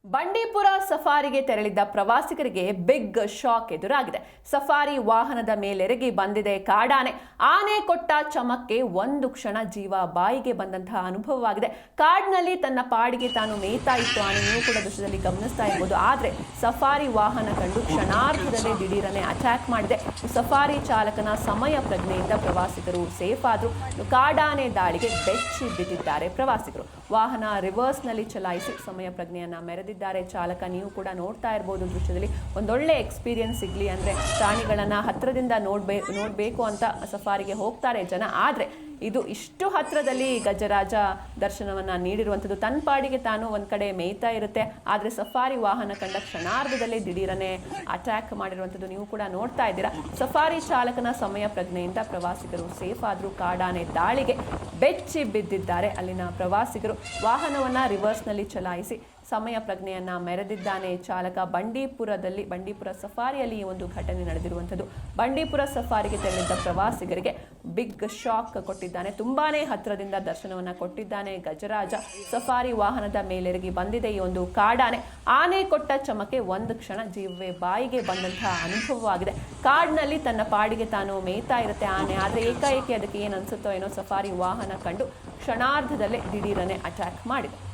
ಬಂಡೀಪುರ ಸಫಾರಿಗೆ ತೆರಳಿದ್ದ ಪ್ರವಾಸಿಗರಿಗೆ big shock ಎದುರಾಗಿದೆ. ಸಫಾರಿ ವಾಹನದ ಮೇಲೆರಗಿ ಬಂದಿದೆ ಕಾಡಾನೆ. ಆನೆ ಕೊಟ್ಟ ಚಮಕ್ಕೆ ಒಂದು ಕ್ಷಣ ಜೀವ ಬಾಯಿಗೆ ಬಂದಂತಹ ಅನುಭವವಾಗಿದೆ. ಕಾಡಿನಲ್ಲಿ ತನ್ನ ಪಾಡಿಗೆ ತಾನು ಮೇಯ್ತಾ ಇತ್ತು ಆನೆ. ನೀವು ಕೂಡ ದೃಶ್ಯದಲ್ಲಿ ಗಮನಿಸ್ತಾ ಇರ್ಬೋದು. ಆದ್ರೆ ಸಫಾರಿ ವಾಹನ ಕಂಡು ಕ್ಷಣಾರ್ಧದಲ್ಲೇ ದಿಢೀರನೆ ಅಟ್ಯಾಕ್ ಮಾಡಿದೆ. ಸಫಾರಿ ಚಾಲಕನ ಸಮಯ ಪ್ರಜ್ಞೆಯಿಂದ ಪ್ರವಾಸಿಗರು ಸೇಫ್ ಆದ್ರು. ಕಾಡಾನೆ ದಾಳಿಗೆ ಬೆಚ್ಚಿ ಬಿದ್ದಿದ್ದಾರೆ ಪ್ರವಾಸಿಗರು. ವಾಹನ ರಿವರ್ಸ್ ನಲ್ಲಿ ಚಲಾಯಿಸಿ ಸಮಯ ಪ್ರಜ್ಞೆಯನ್ನ ಮೆರೆದಿದ್ದಾರೆ ಚಾಲಕ. ನೀವು ಕೂಡ ನೋಡ್ತಾ ಇರಬಹುದು ದೃಶ್ಯದಲ್ಲಿ. ಒಂದೊಳ್ಳೆ ಎಕ್ಸ್ಪೀರಿಯನ್ಸ್ ಸಿಗ್ಲಿ ಅಂದ್ರೆ ಪ್ರಾಣಿಗಳನ್ನ ಹತ್ರದಿಂದ ನೋಡ್ಬೇಕು ಅಂತ ಸಫಾರಿಗೆ ಹೋಗ್ತಾರೆ ಜನ. ಆದ್ರೆ ಇದು ಇಷ್ಟು ಹತ್ರದಲ್ಲಿ ಗಜರಾಜ ದರ್ಶನವನ್ನ ನೀಡಿರುವಂಥದ್ದು. ತನ್ನ ಪಾಡಿಗೆ ತಾನು ಒಂದ್ ಕಡೆ ಮೇಯ್ತಾ ಇರುತ್ತೆ. ಆದ್ರೆ ಸಫಾರಿ ವಾಹನ ಕಂಡ ಕ್ಷಣಾರ್ಧದಲ್ಲಿ ದಿಢೀರನೆ ಅಟ್ಯಾಕ್ ಮಾಡಿರುವಂಥದ್ದು ನೀವು ಕೂಡ ನೋಡ್ತಾ ಇದ್ದೀರಾ. ಸಫಾರಿ ಚಾಲಕನ ಸಮಯ ಪ್ರಜ್ಞೆಯಿಂದ ಪ್ರವಾಸಿಗರು ಸೇಫ್ ಆದ್ರೂ ಕಾಡಾನೆ ದಾಳಿಗೆ ಬೆಚ್ಚಿ ಬಿದ್ದಿದ್ದಾರೆ ಅಲ್ಲಿನ ಪ್ರವಾಸಿಗರು. ವಾಹನವನ್ನ ರಿವರ್ಸ್ ನಲ್ಲಿ ಚಲಾಯಿಸಿ ಸಮಯ ಪ್ರಜ್ಞೆಯನ್ನ ಮೆರೆದಿದ್ದಾನೆ ಚಾಲಕ. ಬಂಡೀಪುರ ಸಫಾರಿಯಲ್ಲಿ ಈ ಒಂದು ಘಟನೆ ನಡೆದಿರುವಂಥದ್ದು. ಬಂಡೀಪುರ ಸಫಾರಿಗೆ ತೆರಳಿದ್ದ ಪ್ರವಾಸಿಗರಿಗೆ ಬಿಗ್ ಶಾಕ್ ಕೊಟ್ಟಿದ್ದಾನೆ. ತುಂಬಾನೇ ಹತ್ರದಿಂದ ದರ್ಶನವನ್ನ ಕೊಟ್ಟಿದ್ದಾನೆ ಗಜರಾಜ. ಸಫಾರಿ ವಾಹನದ ಮೇಲೆರಗಿ ಬಂದಿದೆ ಈ ಒಂದು ಕಾಡಾನೆ. ಆನೆ ಕೊಟ್ಟ ಚಮಕ್ಕೆ ಒಂದು ಕ್ಷಣ ಜೀವವೇ ಬಾಯಿಗೆ ಬಂದಂತಹ ಅನುಭವವಾಗಿದೆ. ಕಾಡಿನಲ್ಲಿ ತನ್ನ ಪಾಡಿಗೆ ತಾನು ಮೇಯ್ತಾ ಇರುತ್ತೆ ಆನೆ. ಆದ್ರೆ ಏಕಾಏಕಿ ಅದಕ್ಕೆ ಏನ್ ಅನ್ಸುತ್ತೋ ಏನೋ ಸಫಾರಿ ವಾಹನ ಕಂಡು ಕ್ಷಣಾರ್ಧದಲ್ಲೇ ದಿಢೀರನೆ ಅಟ್ಯಾಕ್ ಮಾಡಿದೆ.